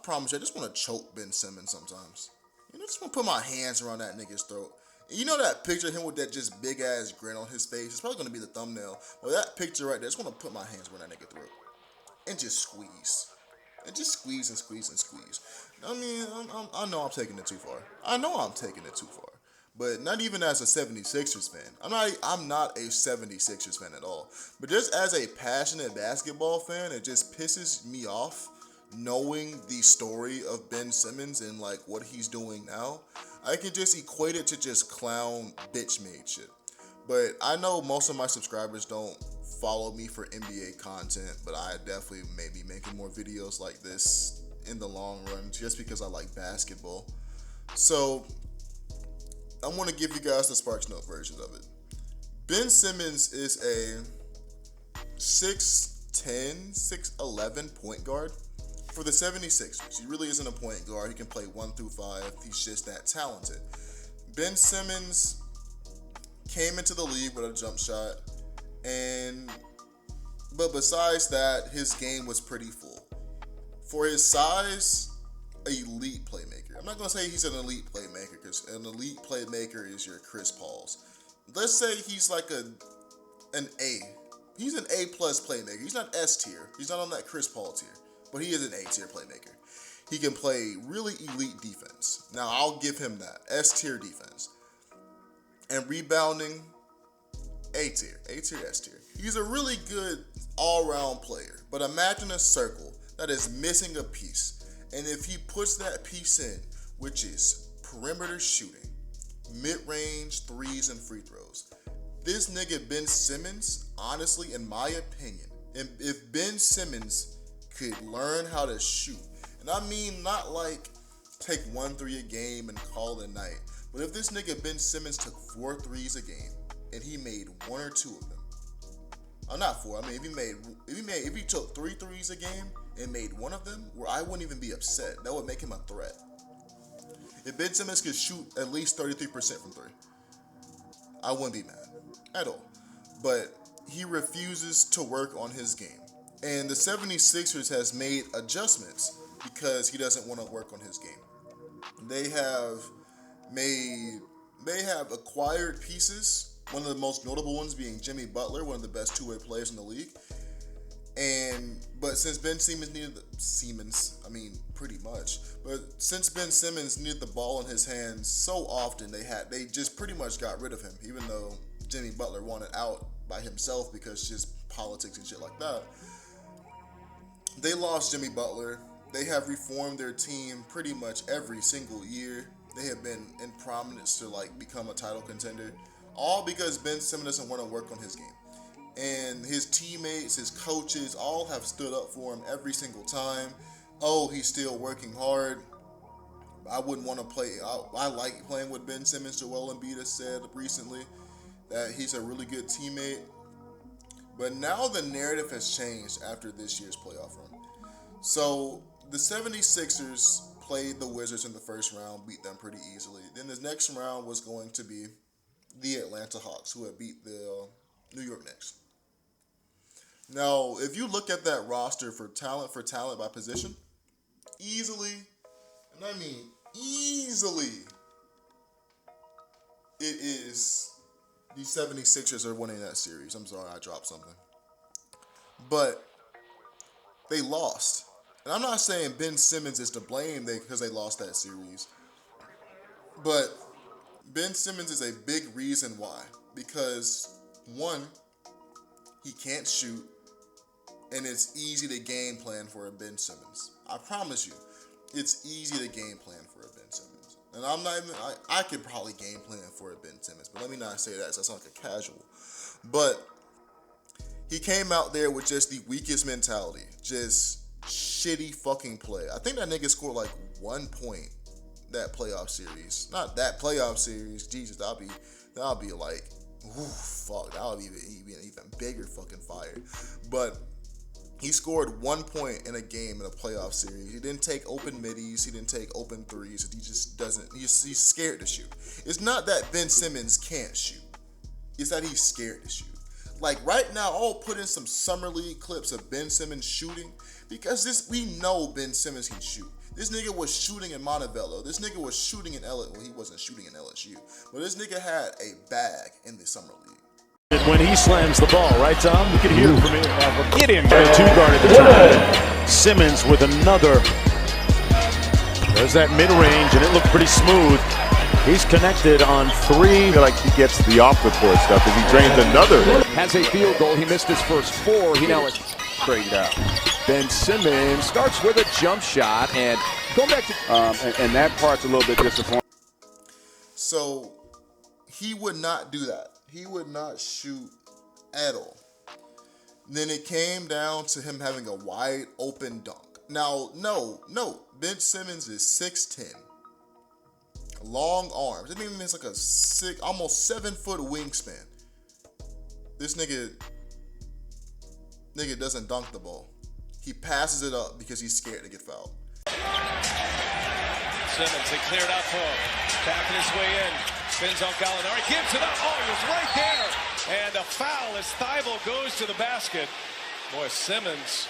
promise you, I just want to choke Ben Simmons sometimes. You know, I just want to put my hands around that nigga's throat. And you know that picture of him with that just big ass grin on his face? It's probably going to be the thumbnail. But that picture right there, I just want to put my hands around that nigga's throat. And just squeeze. And just squeeze and squeeze and squeeze. I mean, I know I'm taking it too far. I know I'm taking it too far. But not even as a 76ers fan. I'm not a 76ers fan at all. But just as a passionate basketball fan, it just pisses me off knowing the story of Ben Simmons and like what he's doing now. I can just equate it to just clown bitch made shit. But I know most of my subscribers don't follow me for NBA content, but I definitely may be making more videos like this in the long run just because I like basketball. So I want to give you guys the Sparks Note version of it. Ben Simmons is a 6'10", 6'11" point guard for the 76ers. He really isn't a point guard. He can play 1 through 5. He's just that talented. Ben Simmons came into the league with a jump shot, but besides that, his game was pretty full. For his size, elite playmaker. I'm not going to say he's an elite playmaker because an elite playmaker is your Chris Pauls. Let's say he's like an A. He's an A plus playmaker. He's not S tier. He's not on that Chris Paul tier, but he is an A tier playmaker. He can play really elite defense. Now I'll give him that S tier defense. And rebounding, A tier, S tier. He's a really good all-round player. But imagine a circle that is missing a piece. And if he puts that piece in, which is perimeter shooting, mid-range threes and free throws, this nigga Ben Simmons, honestly, in my opinion, if Ben Simmons could learn how to shoot, and I mean not like take 1 3 a game and call it a night, but if this nigga Ben Simmons took 4 threes a game and he made 1 or 2 of them, not 4. I mean, if he took 3 threes a game and made 1 of them, where I wouldn't even be upset. That would make him a threat. If Ben Simmons could shoot at least 33% from 3, I wouldn't be mad at all. But he refuses to work on his game. And the 76ers has made adjustments because he doesn't want to work on his game. They have acquired pieces. One of the most notable ones being Jimmy Butler, one of the best two-way players in the league. But since Ben Simmons since Ben Simmons needed the ball in his hands so often, they just pretty much got rid of him, even though Jimmy Butler wanted out by himself because just politics and shit like that. They lost Jimmy Butler. They have reformed their team pretty much every single year. They have been in prominence to like become a title contender, all because Ben Simmons doesn't want to work on his game. And his teammates, his coaches, all have stood up for him every single time. Oh, he's still working hard. I wouldn't want to play. I like playing with Ben Simmons. Joel Embiid has said recently that he's a really good teammate. But now the narrative has changed after this year's playoff run. So the 76ers played the Wizards in the first round, beat them pretty easily. Then the next round was going to be the Atlanta Hawks, who had beat the New York Knicks. Now, if you look at that roster for talent by position, easily, and I mean easily, it is the 76ers are winning that series. I'm sorry, I dropped something. But they lost. And I'm not saying Ben Simmons is to blame because they lost that series. But Ben Simmons is a big reason why. Because, one, he can't shoot, and it's easy to game plan for a Ben Simmons. I promise you, it's easy to game plan for a Ben Simmons. And I'm not even, I could probably game plan for a Ben Simmons, but let me not say that, so I sound like a casual. But he came out there with just the weakest mentality, just shitty fucking play. I think that nigga scored like 1 point that playoff series. Not that playoff series, Jesus, that'll be like, ooh, fuck, that'll be an even bigger fucking fire. But he scored 1 point in a game in a playoff series. He didn't take open middies. He didn't take open threes. He just doesn't. He's scared to shoot. It's not that Ben Simmons can't shoot. It's that he's scared to shoot. Like right now, I'll put in some summer league clips of Ben Simmons shooting because we know Ben Simmons can shoot. This nigga was shooting in Montevideo. This nigga was shooting in LSU. Well, he wasn't shooting in LSU, but this nigga had a bag in the summer league. When he slams the ball, right, Tom? You can hear it from here. Get in there. Two-guard at the time. Simmons with another. There's that mid-range, and it looked pretty smooth. He's connected on three. I feel like he gets the off-the-court stuff as he drains another. Has a field goal. He missed his first four. He now is straightened out. Ben Simmons starts with a jump shot, and going back to and that part's a little bit disappointing. So he would not do that. He would not shoot at all. Then it came down to him having a wide open dunk. Now, no, Ben Simmons is 6'10", long arms. It means like a almost 7-foot wingspan. This nigga doesn't dunk the ball. He passes it up because he's scared to get fouled. Simmons, they cleared out for him. Backing his way in. Spins on Gallinari. Gives it up. Oh, he was right there. And a foul as Thibault goes to the basket. Boy, Simmons,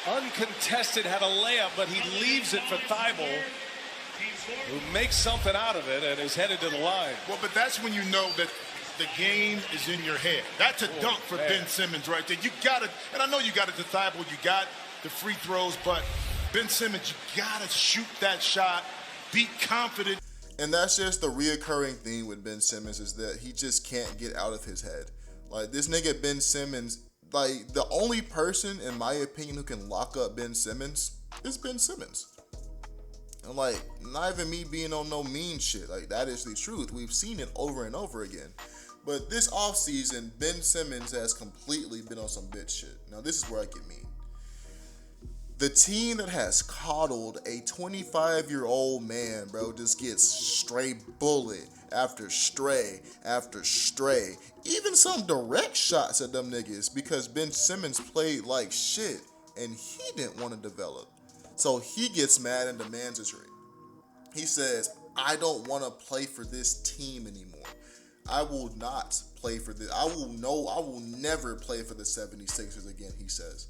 uncontested, had a layup, but he leaves it for Thibault, who makes something out of it and is headed to the line. Well, but that's when you know that the game is in your head. That's a dunk for man. Ben Simmons right there. You got it, and I know you got it to Thibault. You got the free throws, but Ben Simmons, you got to shoot that shot. Be confident. And that's just the reoccurring thing with Ben Simmons is that he just can't get out of his head. Like this nigga Ben Simmons, like the only person in my opinion who can lock up Ben Simmons is Ben Simmons. And like, not even me being on no mean shit. Like that is the truth. We've seen it over and over again. But this offseason, Ben Simmons has completely been on some bitch shit. Now this is where I get mean. The team that has coddled a 25-year-old man, bro, just gets stray bullet after stray after stray. Even some direct shots at them niggas because Ben Simmons played like shit and he didn't want to develop. So he gets mad and demands a trade. He says, I don't want to play for this team anymore. I will not play for this. I will never play for the 76ers again, he says.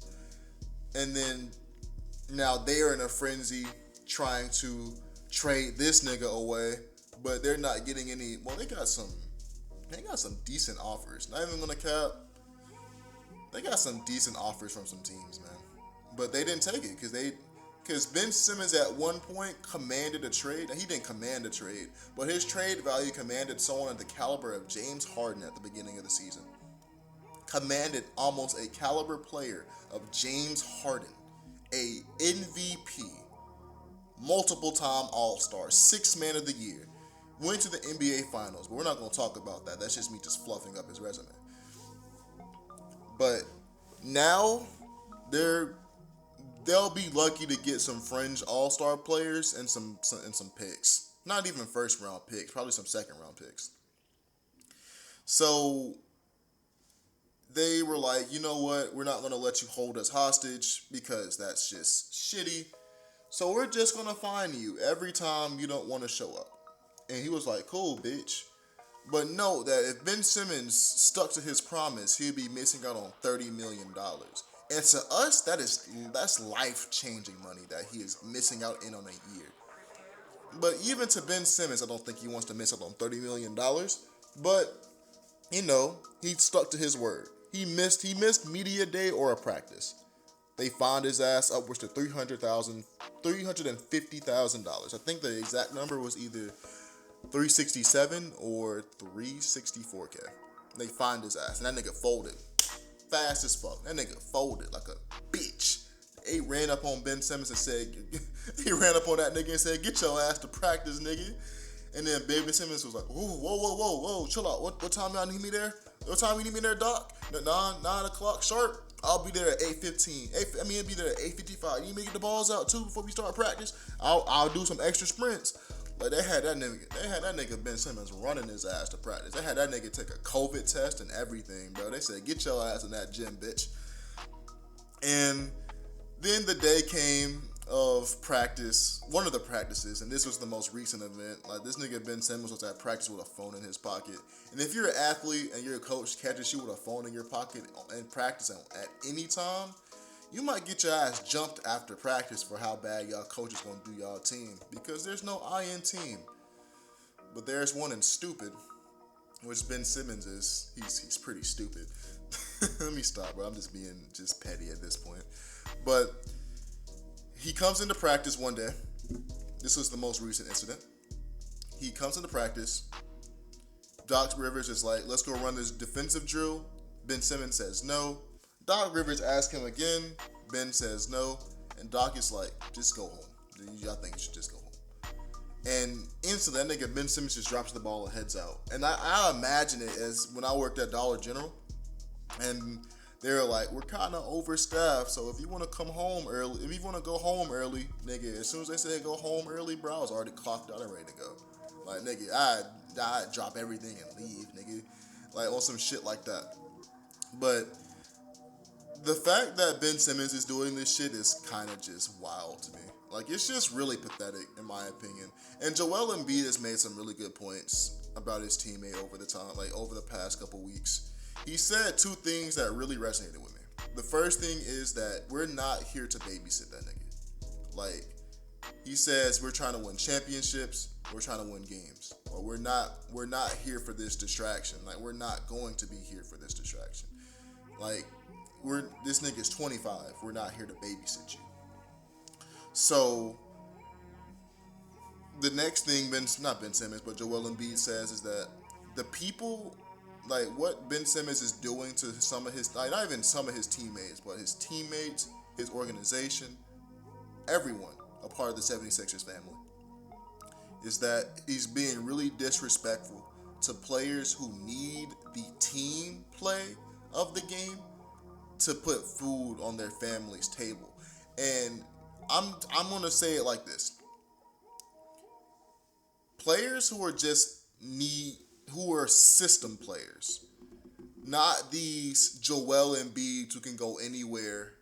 And then now they are in a frenzy trying to trade this nigga away, but they're not getting any. Well, they got some decent offers. Not even gonna cap. They got some decent offers from some teams, man. But they didn't take it because Ben Simmons at one point commanded a trade. Now, he didn't command a trade, but his trade value commanded someone at the caliber of James Harden at the beginning of the season. Commanded almost a caliber player of James Harden. A MVP, multiple-time All-Star, 6th Man of the Year, went to the NBA Finals, but we're not going to talk about that. That's just me just fluffing up his resume. But now they'll be lucky to get some fringe All-Star players and some picks. Not even first-round picks, probably some second-round picks. So they were like, you know what? We're not going to let you hold us hostage because that's just shitty. So we're just going to fine you every time you don't want to show up. And he was like, cool, bitch. But note that if Ben Simmons stuck to his promise, he'd be missing out on $30 million. And to us, that's life-changing money that he is missing out on a year. But even to Ben Simmons, I don't think he wants to miss out on $30 million. But, you know, he stuck to his word. He missed media day or a practice. They fined his ass upwards to $350,000. I think the exact number was either $367 or $364K. They fined his ass, and that nigga folded fast as fuck. That nigga folded like a bitch. He ran up on Ben Simmons and said, he ran up on that nigga and said, get your ass to practice, nigga. And then Ben Simmons was like, whoa, chill out. What time y'all need me there? What time you need me there, Doc? 9 o'clock sharp. I'll be there at 8:15. It'll be there at 8:55. You need me to get the balls out too before we start practice? I'll do some extra sprints. Like they had that nigga Ben Simmons running his ass to practice. They had that nigga take a COVID test and everything, bro. They said, get your ass in that gym, bitch. And then the day came of practice, one of the practices, and this was the most recent event. Like, this nigga Ben Simmons was at practice with a phone in his pocket. And if you're an athlete and your coach catches you with a phone in your pocket in practice at any time, you might get your ass jumped after practice for how bad y'all coach is gonna do y'all team, because there's no I in team. But there's one in stupid, which Ben Simmons is. He's pretty stupid. Let me stop, bro. I'm just being petty at this point. But he comes into practice one day. This was the most recent incident. He comes into practice. Doc Rivers is like, let's go run this defensive drill. Ben Simmons says no. Doc Rivers asks him again. Ben says no. And Doc is like, just go home. I think you should just go home. And instantly, that nigga Ben Simmons just drops the ball and heads out. And I imagine it as when I worked at Dollar General. And they're like, we're kind of overstaffed, so if you want to come home early, if you want to go home early, nigga, as soon as they say go home early, bro, I was already clocked out and ready to go. Like, nigga, I'd drop everything and leave, nigga. Like, on some shit like that. But the fact that Ben Simmons is doing this shit is kind of just wild to me. Like, it's just really pathetic, in my opinion. And Joel Embiid has made some really good points about his teammate over the past couple weeks. He said two things that really resonated with me. The first thing is that we're not here to babysit that nigga. Like, he says we're trying to win championships, we're trying to win games. Or we're not here for this distraction. Like, we're not going to be here for this distraction. Like, this nigga's 25. We're not here to babysit you. So the next thing not Ben Simmons, but Joel Embiid says is that the people, like, what Ben Simmons is doing to some of his, like, not even some of his teammates, but his teammates, his organization, everyone a part of the 76ers family, is that he's being really disrespectful to players who need the team play of the game to put food on their family's table. And I'm gonna say it like this. Players who are system players, not these Joel Embiid who can go anywhere,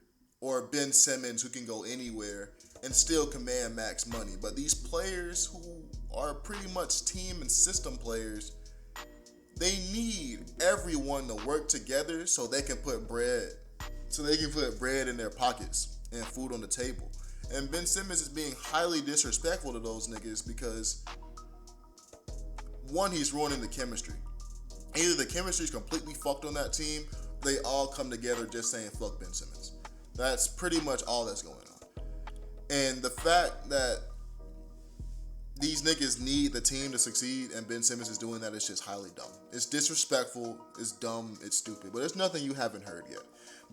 or Ben Simmons who can go anywhere and still command max money, but these players who are pretty much team and system players, they need everyone to work together so they can put bread in their pockets and food on the table. And Ben Simmons is being highly disrespectful to those niggas because, one, he's ruining the chemistry. Either the chemistry is completely fucked on that team, they all come together just saying fuck Ben Simmons. That's pretty much all that's going on. And the fact that these niggas need the team to succeed and Ben Simmons is doing that is just highly dumb. It's disrespectful, it's dumb, it's stupid, but there's nothing you haven't heard yet.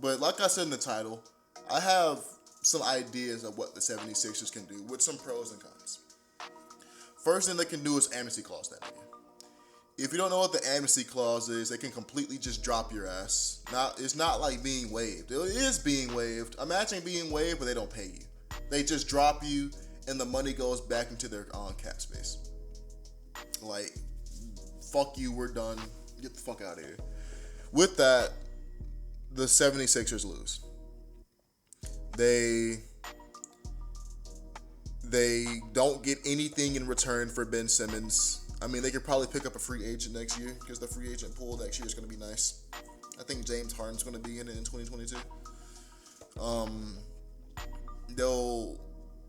But like I said in the title, I have some ideas of what the 76ers can do with some pros and cons. First thing they can do is amnesty clause that nigga. If you don't know what the amnesty clause is, they can completely just drop your ass. Now, it's not like being waived. It is being waived. Imagine being waived, but they don't pay you. They just drop you, and the money goes back into their cap space. Like, fuck you, we're done. Get the fuck out of here. With that, the 76ers lose. They don't get anything in return for Ben Simmons. I mean, they could probably pick up a free agent next year because the free agent pool next year is going to be nice. I think James Harden's going to be in it in 2022.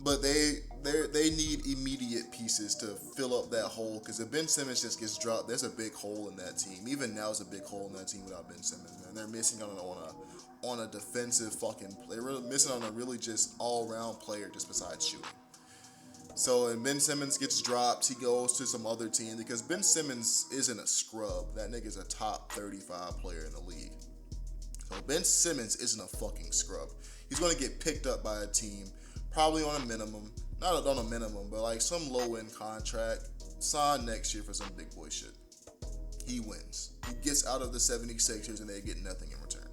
But they need immediate pieces to fill up that hole, because if Ben Simmons just gets dropped, there's a big hole in that team. Even now, there's a big hole in that team without Ben Simmons, man. They're missing on a defensive fucking play. They're really missing on a really just all-round player just besides shooting. So, and Ben Simmons gets dropped, he goes to some other team, because Ben Simmons isn't a scrub. That nigga's a top 35 player in the league. So Ben Simmons isn't a fucking scrub. He's going to get picked up by a team, probably on a minimum, not on a minimum, but like some low-end contract, signed next year for some big boy shit. He wins. He gets out of the 76ers and they get nothing in return.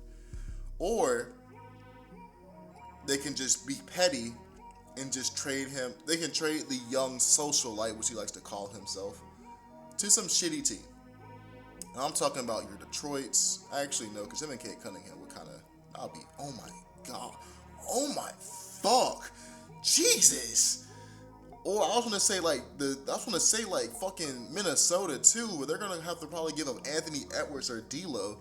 Or they can just be petty and just trade him. They can trade the young socialite, which he likes to call himself, to some shitty team. And I'm talking about your Detroits. I actually know, because him and Kate Cunningham would kind of, I'll be, oh my God, oh my fuck. Jesus. Or I was gonna say like fucking Minnesota too, but they're gonna have to probably give up Anthony Edwards or D'Lo.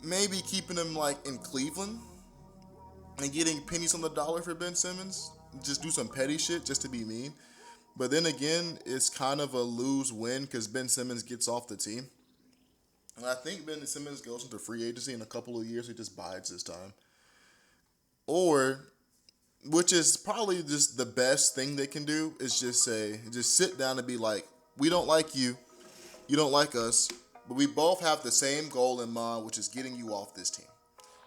Maybe keeping him like in Cleveland and getting pennies on the dollar for Ben Simmons. Just do some petty shit just to be mean. But then again, it's kind of a lose-win because Ben Simmons gets off the team. And I think Ben Simmons goes into free agency in a couple of years. He just bides his time. Or, which is probably just the best thing they can do, is just sit down and be like, we don't like you. You don't like us. But we both have the same goal in mind, which is getting you off this team.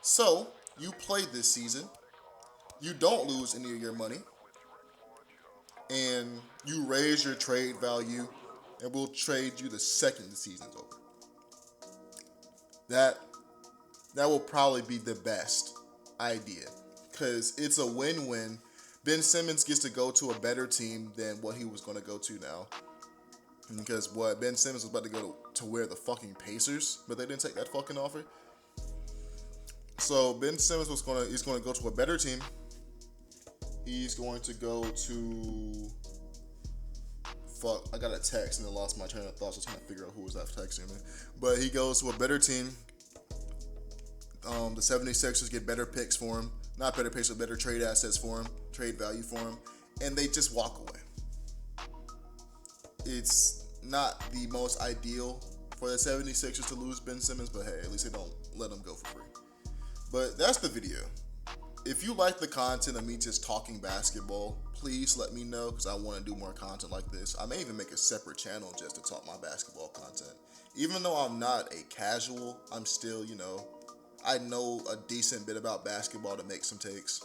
So, you played this season. You don't lose any of your money. And you raise your trade value, and we'll trade you the second the season's over. That will probably be the best idea, because it's a win-win. Ben Simmons gets to go to a better team than what he was going to go to now. Because Ben Simmons was about to go to where the fucking Pacers, but they didn't take that fucking offer. So Ben Simmons he's going to go to a better team. He's going to go to... Fuck, I got a text and then lost my train of thought, so I was trying to figure out who was that texting me. But he goes to a better team. The 76ers get better picks for him. Not better picks, but better trade assets for him. Trade value for him. And they just walk away. It's not the most ideal for the 76ers to lose Ben Simmons, but hey, at least they don't let him go for free. But that's the video. If you like the content of me just talking basketball, please let me know, because I want to do more content like this. I may even make a separate channel just to talk my basketball content. Even though I'm not a casual, I'm still, I know a decent bit about basketball to make some takes.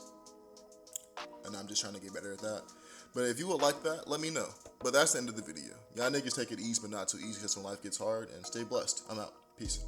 And I'm just trying to get better at that. But if you would like that, let me know. But that's the end of the video. Y'all niggas take it easy, but not too easy, because when life gets hard. And stay blessed. I'm out. Peace.